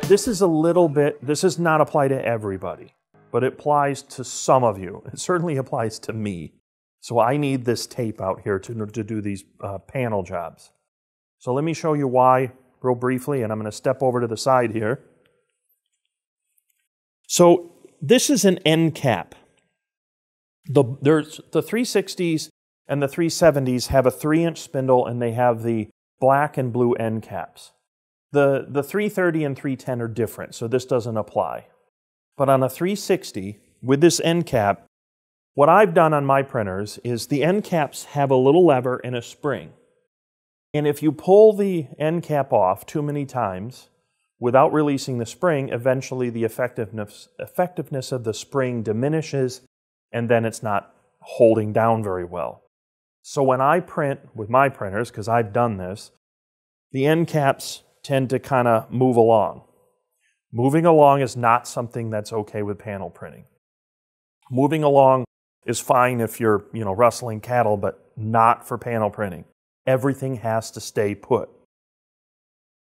this is a little bit, this does not apply to everybody, but it applies to some of you. It certainly applies to me. So I need this tape out here to do these panel jobs. So let me show you why real briefly, and I'm going to step over to the side here. So this is an end cap. There's the 360s and the 370s have a 3-inch spindle, and they have the black and blue end caps. The 330 and 310 are different, so this doesn't apply. But on a 360, with this end cap, what I've done on my printers is the end caps have a little lever and a spring. And if you pull the end cap off too many times without releasing the spring, eventually the effectiveness of the spring diminishes, and then it's not holding down very well. So when I print with my printers, because I've done this, the end caps tend to kind of move along. Moving along is not something that's okay with panel printing. Moving along is fine if you're, rustling cattle, but not for panel printing. Everything has to stay put.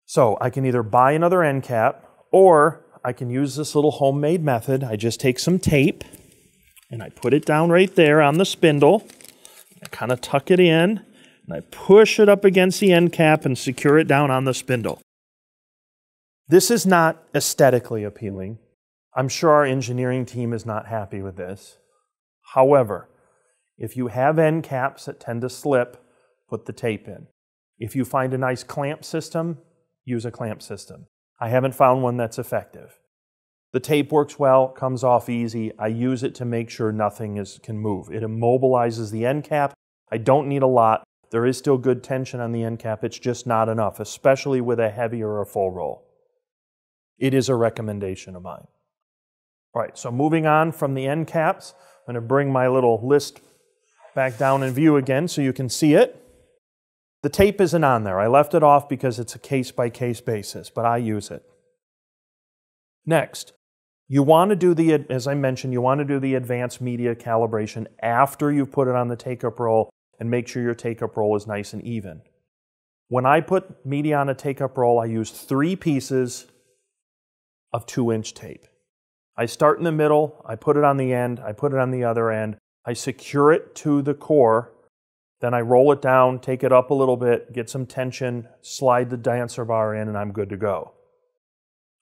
So I can either buy another end cap, or I can use this little homemade method. I just take some tape and I put it down right there on the spindle. I kind of tuck it in and I push it up against the end cap and secure it down on the spindle. This is not aesthetically appealing. I'm sure our engineering team is not happy with this. However, if you have end caps that tend to slip, put the tape in. If you find a nice clamp system, use a clamp system. I haven't found one that's effective. The tape works well, comes off easy. I use it to make sure nothing can move. It immobilizes the end cap. I don't need a lot. There is still good tension on the end cap. It's just not enough, especially with a heavy or a full roll. It is a recommendation of mine. All right, so moving on from the end caps, I'm going to bring my little list back down in view again so you can see it. The tape isn't on there. I left it off because it's a case-by-case basis, but I use it. Next, you want to do as I mentioned, you want to do the advanced media calibration after you've put it on the take-up roll and make sure your take-up roll is nice and even. When I put media on a take-up roll, I use 3 pieces of 2-inch tape. I start in the middle, I put it on the end, I put it on the other end, I secure it to the core, then I roll it down, take it up a little bit, get some tension, slide the dancer bar in, and I'm good to go.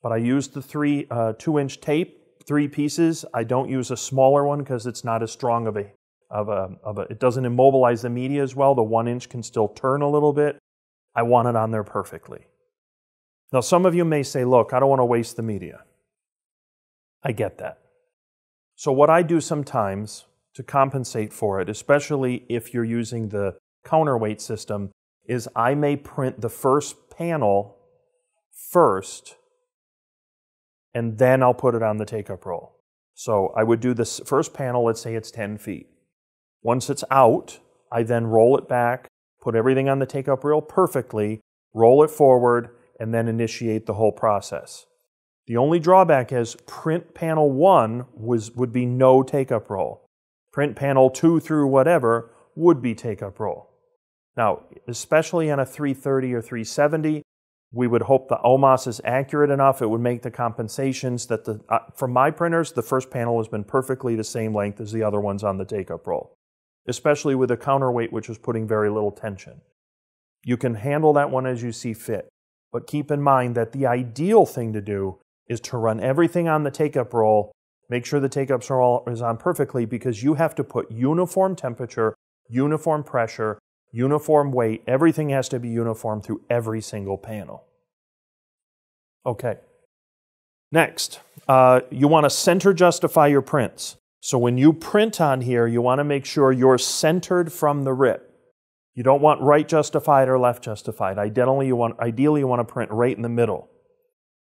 But I use the 2-inch tape, 3 pieces. I don't use a smaller one because it's not as strong it doesn't immobilize the media as well. The 1-inch can still turn a little bit. I want it on there perfectly. Now some of you may say, look, I don't want to waste the media. I get that. So what I do sometimes to compensate for it, especially if you're using the counterweight system, is I may print the first panel first, and then I'll put it on the take-up roll. So I would do this first panel, let's say it's 10 feet. Once it's out, I then roll it back, put everything on the take-up roll perfectly, roll it forward, and then initiate the whole process. The only drawback is print panel 1 would be no take-up roll. Print panel 2 through whatever would be take-up roll. Now, especially on a 330 or 370, we would hope the OMOS is accurate enough. It would make the compensations that for my printers, the first panel has been perfectly the same length as the other ones on the take-up roll, especially with a counterweight, which was putting very little tension. You can handle that one as you see fit, but keep in mind that the ideal thing to do is to run everything on the take-up roll, make sure the take-up roll is on perfectly, because you have to put uniform temperature, uniform pressure, uniform weight. Everything has to be uniform through every single panel. Okay. Next, you want to center justify your prints. So when you print on here, you want to make sure you're centered from the rip. You don't want right justified or left justified. Ideally, you want to print right in the middle.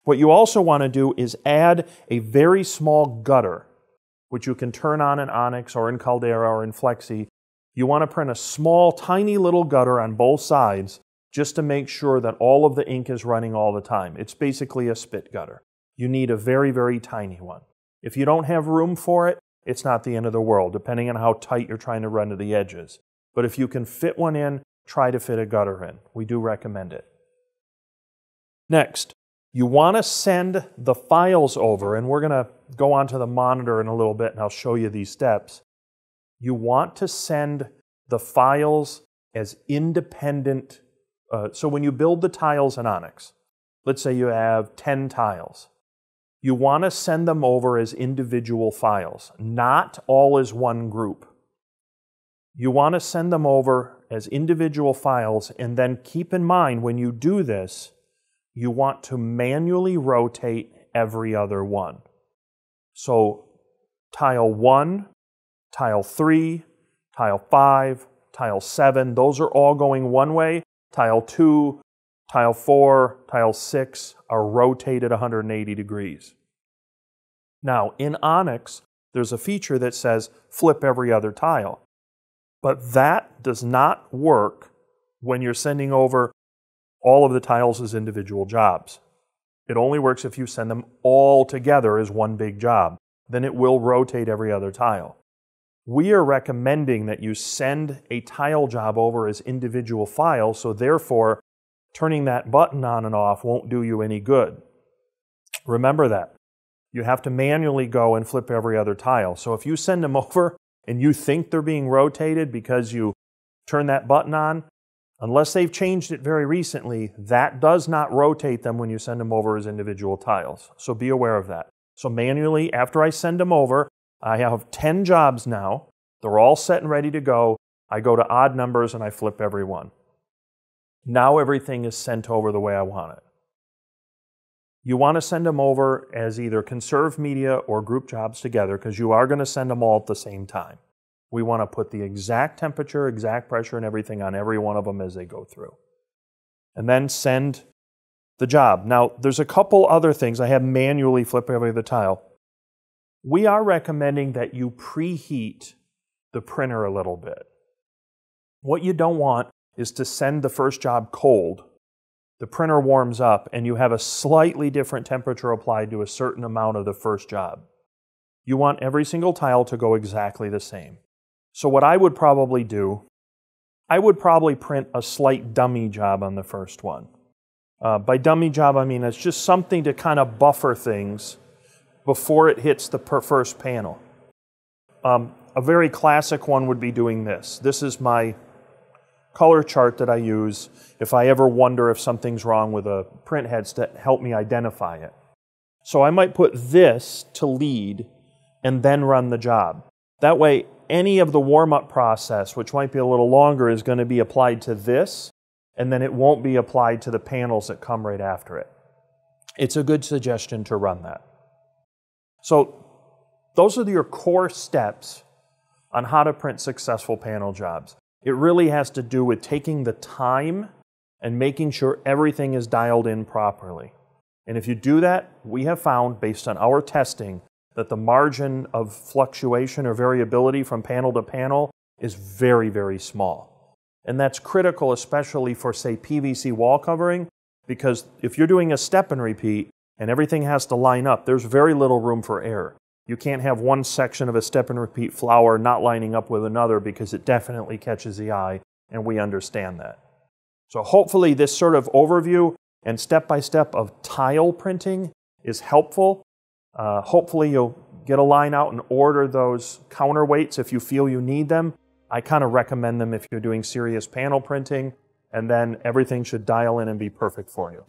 What you also want to do is add a very small gutter, which you can turn on in Onyx or in Caldera or in Flexi. You want to print a small, tiny little gutter on both sides just to make sure that all of the ink is running all the time. It's basically a spit gutter. You need a very, very tiny one. If you don't have room for it, it's not the end of the world, depending on how tight you're trying to run to the edges. But if you can fit one in, try to fit a gutter in. We do recommend it. Next, You want to send the files over, and we're going to go onto the monitor in a little bit and I'll show you these steps. You want to send the files as independent. So when you build the tiles in Onyx, let's say you have 10 tiles, you want to send them over as individual files, not all as one group. You want to send them over as individual files, and then keep in mind when you do this, you want to manually rotate every other one. So tile 1, tile 3, tile 5, tile 7, those are all going one way. Tile 2, tile 4, tile 6 are rotated 180 degrees. Now, in Onyx, there's a feature that says flip every other tile. But that does not work when you're sending over all of the tiles as individual jobs. It only works if you send them all together as one big job. Then it will rotate every other tile. We are recommending that you send a tile job over as individual files, so therefore turning that button on and off won't do you any good. Remember that. You have to manually go and flip every other tile. So if you send them over and you think they're being rotated because you turn that button on, unless they've changed it very recently, that does not rotate them when you send them over as individual tiles. So be aware of that. So manually, after I send them over, I have 10 jobs now. They're all set and ready to go. I go to odd numbers and I flip every one. Now everything is sent over the way I want it. You want to send them over as either conserved media or group jobs together because you are going to send them all at the same time. We want to put the exact temperature, exact pressure, and everything on every one of them as they go through. And then send the job. Now, there's a couple other things. I have manually flip every other tile. We are recommending that you preheat the printer a little bit. What you don't want is to send the first job cold. The printer warms up and you have a slightly different temperature applied to a certain amount of the first job. You want every single tile to go exactly the same. So what I would probably do, I would probably print a slight dummy job on the first one. By dummy job, I mean it's just something to kind of buffer things before it hits the first panel. A very classic one would be doing this. This is my color chart that I use if I ever wonder if something's wrong with a print heads to help me identify it. So I might put this to lead and then run the job. That way, any of the warm-up process, which might be a little longer, is going to be applied to this, and then it won't be applied to the panels that come right after it. It's a good suggestion to run that. So those are your core steps on how to print successful panel jobs. It really has to do with taking the time and making sure everything is dialed in properly. And if you do that, we have found, based on our testing, that the margin of fluctuation or variability from panel to panel is very, very small. And that's critical, especially for, say, PVC wall covering, because if you're doing a step and repeat and everything has to line up, there's very little room for error. You can't have one section of a step and repeat flower not lining up with another because it definitely catches the eye, and we understand that. So hopefully this sort of overview and step-by-step of tile printing is helpful. Hopefully you'll get a line out and order those counterweights if you feel you need them. I kind of recommend them if you're doing serious panel printing, and then everything should dial in and be perfect for you.